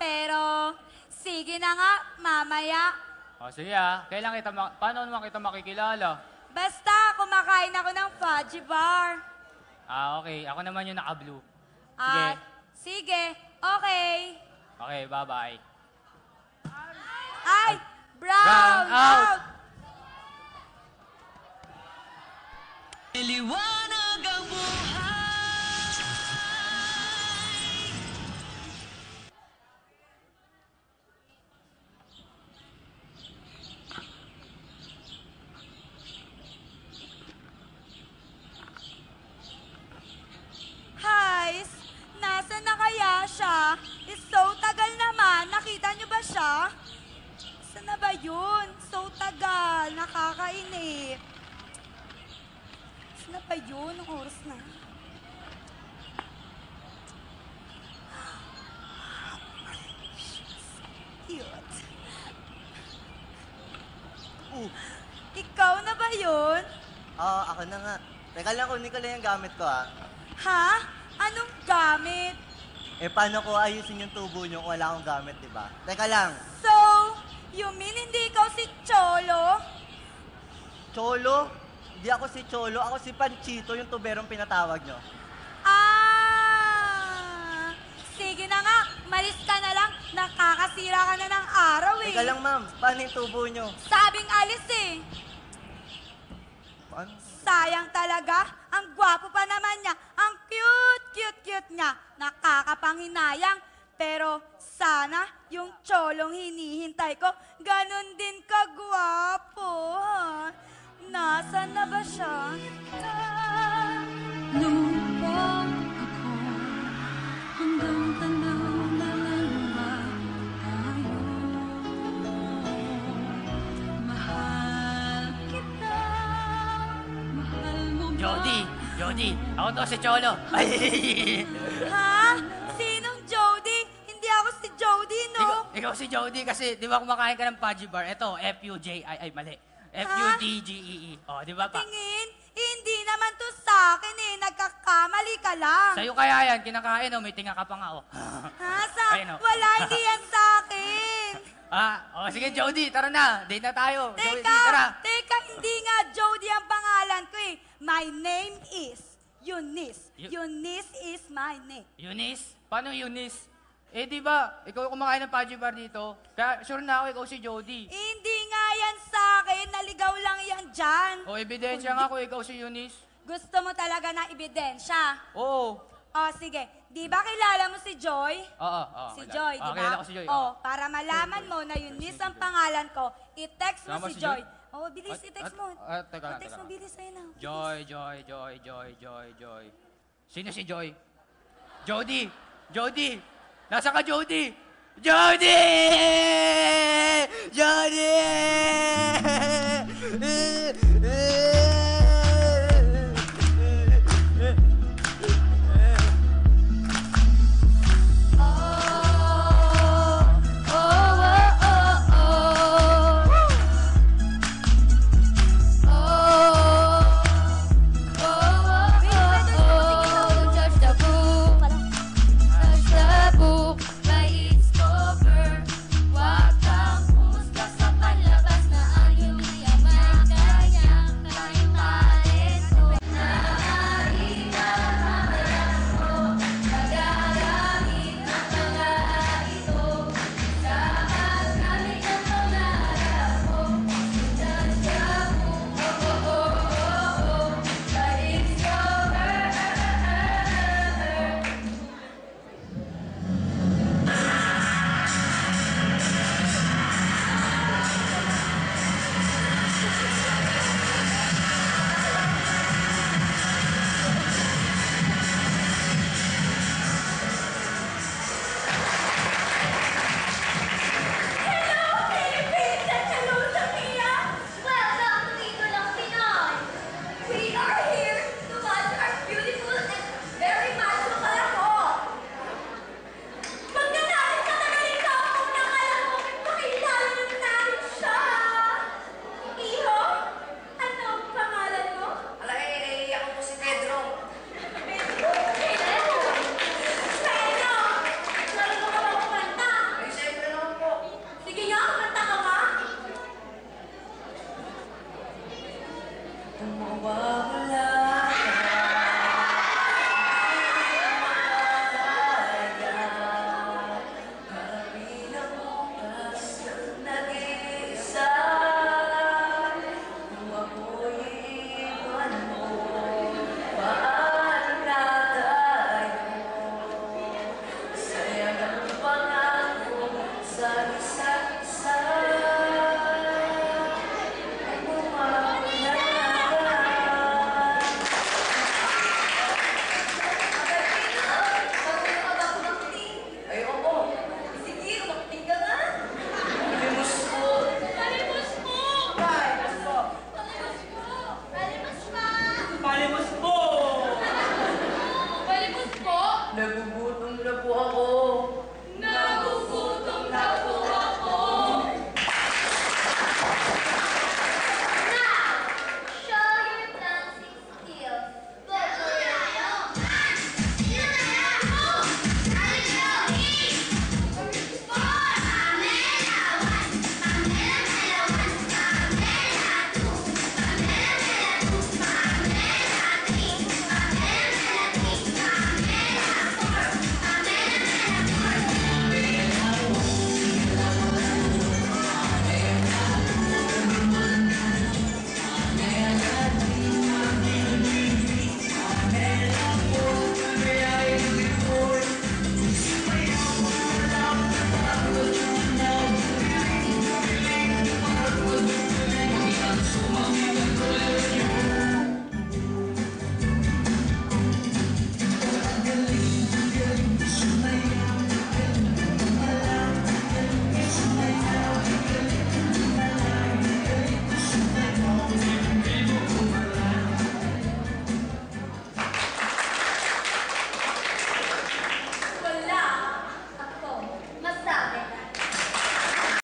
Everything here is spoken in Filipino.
pero sige na nga, mamaya. O sige kailan kita, paano naman kita makikilala? Basta, kumakain ako ng fudgy bar. Okay. Ako naman yung naka-blue. Sige. At, sige, okay. Okay, bye-bye. Ay, brown Brown out. out! Liwanag ang buhay. Guys, nasa na kaya siya? So tagal naman. Nakita niyo ba siya? Saan na ba yun? So tagal. Nakakainip. Saan na ba yun? Anong oras na? Cute. Ikaw na ba yun? Oo, ako na nga. Teka lang, kunin ko lang yung gamit ko, Ha? Anong gamit? Paano ko ayusin yung tubo nyo kung wala akong gamit, di ba? Teka lang. So, you mean hindi ikaw si Cholo? Cholo? Hindi ako si Cholo. Ako si Panchito, yung tuberong pinatawag nyo. Sige na nga, malis ka na lang. Nakakasira ka na ng araw eh. Teka lang, ma'am. Paano yung tubo nyo? Sabing alis eh. Paano? Sayang talaga. Ang gwapo pa naman niya. Ang cute niya. Nakakapanghinayang. Pero sana yung Cholong hinihintay ko, ganun din kagwapo. Ha? Nasaan na ba siya? Lubog ako hanggang tanaw na lang ba tayo? Mahal kita, mahal mo ba? Jody, ako to si Cholo. Ay, Ha? Sinong Jody? Hindi ako si Jody, no? ikaw si Jody kasi di ba kumakain ka ng fudgy bar? Ito, F-U-J-I, ay mali. F-U-D-G-E-E. O, di ba pa? Tingin, hindi naman to sa akin eh. Nagkakamali ka lang. Sa'yo kaya yan, kinakain may tinga ka pa nga Ha? Ayun, oh. Wala, hindi yan sa akin. Sige Jody, tara na. Date na tayo. Jody, Teka, tara. hindi nga Jody ang pangalan ko eh. My name is Eunice. Eunice is my name. Eunice? Paano Eunice? Di ba, ikaw kumakain ng fudgy bar dito. Kaya sure na ako, ikaw si Jody. Hindi nga yan sa akin. Naligaw lang yan dyan. O, ebidensya nga kung ikaw si Eunice. Gusto mo talaga ng ebidensya? Oo. Sige. Di ba kilala mo si Joy? Oo. Si Joy, di ba? Kilala ko si Joy. Para malaman mo na Eunice ang pangalan ko, i-text mo Tama si si Joy. Joy? Bilis, i-text mo. Teka lang, Text teka mo, lang. bilis, ayun na. Joy. Sino si Joy? Jody! Nasa ka, Jody? Jody!